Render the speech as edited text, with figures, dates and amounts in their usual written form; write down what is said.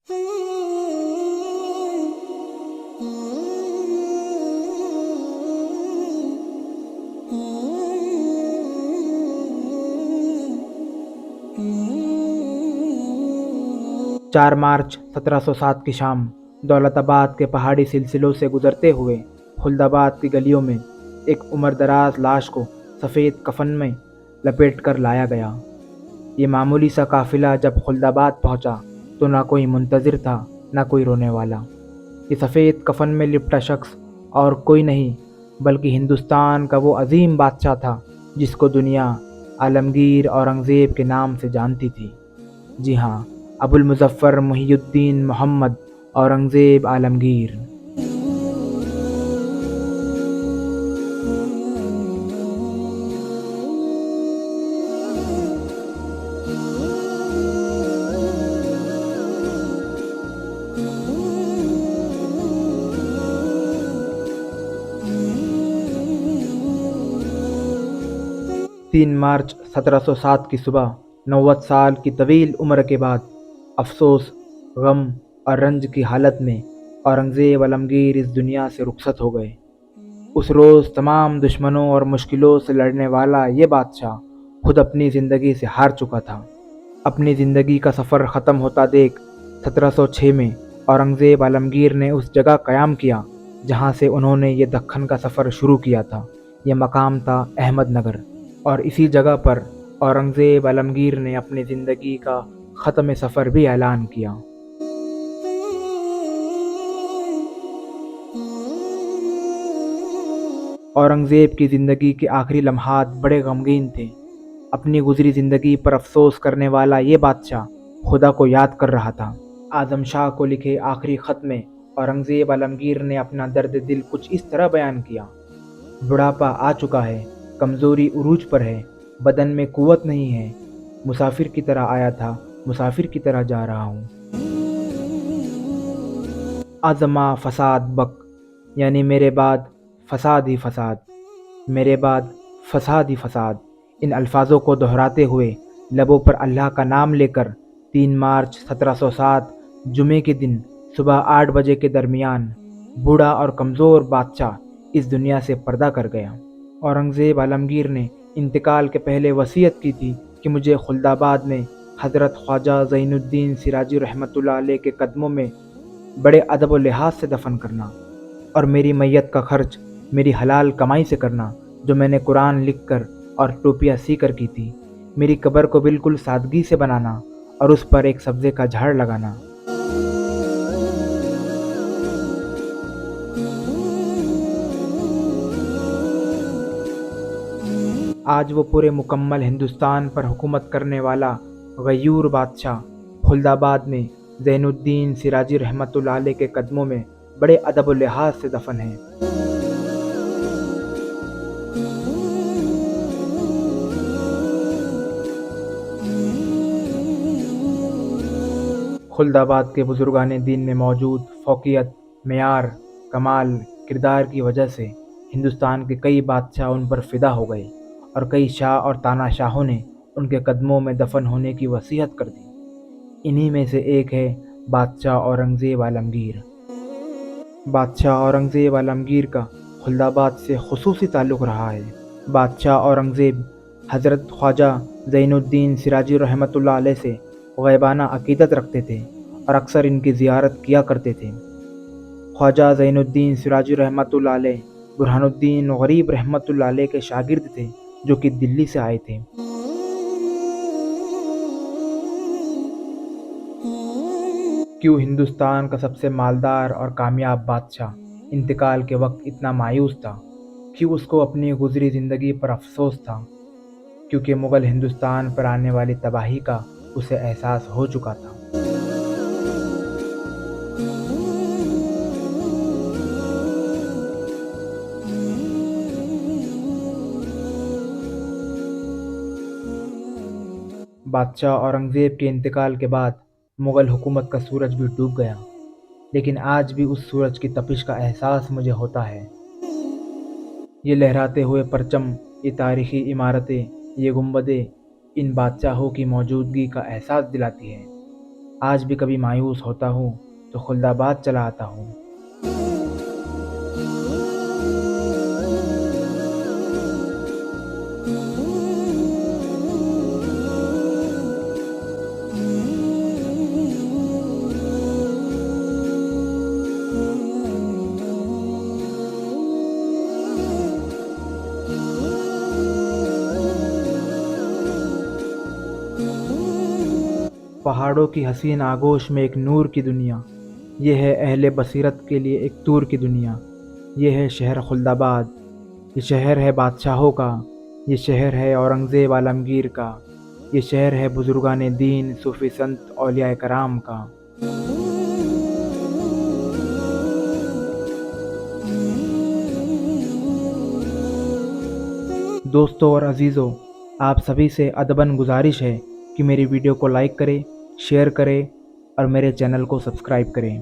چار مارچ 1707 کی شام دولت آباد کے پہاڑی سلسلوں سے گزرتے ہوئے خلد آباد کی گلیوں میں ایک عمر دراز لاش کو سفید کفن میں لپیٹ کر لایا گیا۔ یہ معمولی سا قافلہ جب خلد آباد پہنچا تو نہ کوئی منتظر تھا نہ کوئی رونے والا۔ یہ سفید کفن میں لپٹا شخص اور کوئی نہیں بلکہ ہندوستان کا وہ عظیم بادشاہ تھا جس کو دنیا عالمگیر اورنگزیب کے نام سے جانتی تھی۔ جی ہاں، ابو المظفر محی الدین محمد اورنگزیب عالمگیر۔ 3 مارچ 1707 کی صبح 90 سال کی طویل عمر کے بعد افسوس، غم اور رنج کی حالت میں اورنگزیب عالمگیر اس دنیا سے رخصت ہو گئے۔ اس روز تمام دشمنوں اور مشکلوں سے لڑنے والا یہ بادشاہ خود اپنی زندگی سے ہار چکا تھا۔ اپنی زندگی کا سفر ختم ہوتا دیکھ 1706 میں اورنگزیب عالمگیر نے اس جگہ قیام کیا جہاں سے انہوں نے یہ دکن کا سفر شروع کیا تھا۔ یہ مقام تھا احمد نگر، اور اسی جگہ پر اورنگزیب عالمگیر نے اپنی زندگی کا ختم سفر بھی اعلان کیا۔ اورنگزیب کی زندگی کے آخری لمحات بڑے غمگین تھے۔ اپنی گزری زندگی پر افسوس کرنے والا یہ بادشاہ خدا کو یاد کر رہا تھا۔ اعظم شاہ کو لکھے آخری خط میں اورنگزیب عالمگیر نے اپنا درد دل کچھ اس طرح بیان کیا: بڑھاپا آ چکا ہے، کمزوری عروج پر ہے، بدن میں قوت نہیں ہے، مسافر کی طرح آیا تھا، مسافر کی طرح جا رہا ہوں۔ عظمہ فساد بک، یعنی میرے بعد فساد ہی فساد، میرے بعد فساد ہی فساد۔ ان الفاظوں کو دہراتے ہوئے لبوں پر اللہ کا نام لے کر 3 مارچ 1707 جمعے کے دن صبح 8 بجے کے درمیان بوڑھا اور کمزور بادشاہ اس دنیا سے پردہ کر گیا۔ اورنگزیب عالمگیر نے انتقال کے پہلے وصیت کی تھی کہ مجھے خلد آباد میں حضرت خواجہ زین الدین سراجی رحمۃ اللہ علیہ کے قدموں میں بڑے ادب و لحاظ سے دفن کرنا، اور میری میت کا خرچ میری حلال کمائی سے کرنا جو میں نے قرآن لکھ کر اور ٹوپیاں سی کر کی تھی۔ میری قبر کو بالکل سادگی سے بنانا اور اس پر ایک سبزے کا جھاڑ لگانا۔ آج وہ پورے مکمل ہندوستان پر حکومت کرنے والا غیور بادشاہ خلد آباد میں زین الدین سراجی رحمۃ اللہ علیہ کے قدموں میں بڑے ادب و لحاظ سے دفن ہے۔ خلد آباد کے بزرگان دین میں موجود فوقیت، معیار، کمال، کردار کی وجہ سے ہندوستان کے کئی بادشاہ ان پر فدا ہو گئے، اور کئی شاہ اور تانا شاہوں نے ان کے قدموں میں دفن ہونے کی وصیت کر دی۔ انہی میں سے ایک ہے بادشاہ اورنگزیب عالمگیر۔ بادشاہ اورنگزیب عالمگیر کا خلد آباد سے خصوصی تعلق رہا ہے۔ بادشاہ اورنگزیب حضرت خواجہ زین الدین سراجی رحمۃ اللہ علیہ سے غیبانہ عقیدت رکھتے تھے اور اکثر ان کی زیارت کیا کرتے تھے۔ خواجہ زین الدین سراجی رحمۃ اللہ علیہ برہان الدین غریب رحمۃ اللہ علیہ کے شاگرد تھے جو کہ دلی سے آئے تھے۔ کیوں ہندوستان کا سب سے مالدار اور کامیاب بادشاہ انتقال کے وقت اتنا مایوس تھا؟ کیوں اس کو اپنی گزری زندگی پر افسوس تھا؟ کیونکہ مغل ہندوستان پر آنے والی تباہی کا اسے احساس ہو چکا تھا۔ بادشاہ اورنگزیب کے انتقال کے بعد مغل حکومت کا سورج بھی ڈوب گیا، لیکن آج بھی اس سورج کی تپش کا احساس مجھے ہوتا ہے۔ یہ لہراتے ہوئے پرچم، یہ تاریخی عمارتیں، یہ گنبدیں ان بادشاہوں کی موجودگی کا احساس دلاتی ہے۔ آج بھی کبھی مایوس ہوتا ہوں تو خلد آباد چلا آتا ہوں۔ پہاڑوں کی حسین آغوش میں ایک نور کی دنیا، یہ ہے اہل بصیرت کے لیے ایک طور کی دنیا۔ یہ ہے شہر خلد آباد، یہ شہر ہے بادشاہوں کا، یہ شہر ہے اورنگزیب عالمگیر کا، یہ شہر ہے بزرگان دین، صوفی سنت، اولیاء کرام کا۔ دوستوں اور عزیزوں، آپ سبھی سے ادباً گزارش ہے کہ میری ویڈیو کو لائک کریں، شیئر کریں اور میرے چینل کو سبسکرائب کریں۔